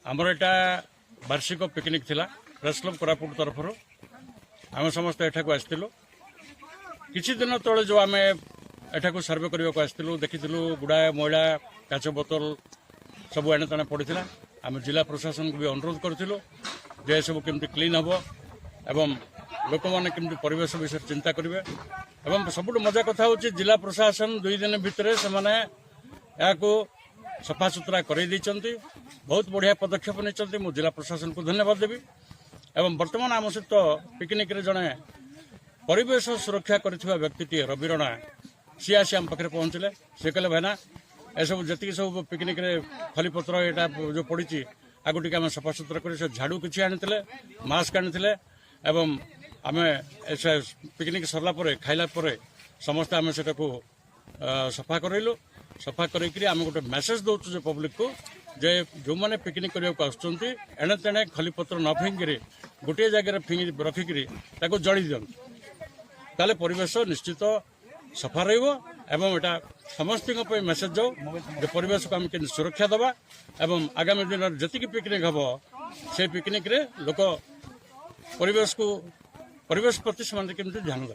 आमर एटा वार्षिक पिकनिक थिला प्रेस क्लब कोरापुट तरफ आम समस्त एठाक आसलु किछि दिन तले जो आम एठाक सर्वे करने को आसलु देखिलु गुड़ाए मैला काच बोतल सब एणे तेणे पड़ा आम जिला प्रशासन को भी अनुरोध करूँ जे सब केमती क्लीन हम एवं लोक मैंने केमती परिवेश विषय चिंता करेंगे एवं सबुठ मजा कथा हूँ जिला प्रशासन 2 दिन भितर से सफा सुतरा कर बहुत बढ़िया पदक्षेप नहीं मु जिला प्रशासन को धन्यवाद देवी एवं वर्तमान आम सहित पिकनिक रे जड़े परिवेश सुरक्षा कर व्यक्ति रवि रणा सी आसी आम पाखे पहुँचले सी कहले भाईना एसब जी सब पिकनिक रे खलीपत्र यहाँ जो पड़ी आगु टी आम सफा सुतरा कर झाड़ू किसी आनी मास्क आनी एवं आम पिकनिक सरला खाइला समस्त आम से सफा करइलु सफा करी आम गोटे मेसेज दौचु जे पब्लिक को जे जो मैंने पिकनिक करने को आसुँचे एणे तेणे खलीपत्र न फिंगी गोटे जगह फिंगी रखिकी जली दियंतु ताले परिवेश निश्चित सफा रहिबो एवं एटा समस्त मेसेज जाओ जे परिवेश को आम के सुरक्षा दबा एवं आगामी दिन जतिक पिकनिक हम से पिकनिक रे लोक परिवेश प्रति से ध्यान देवे।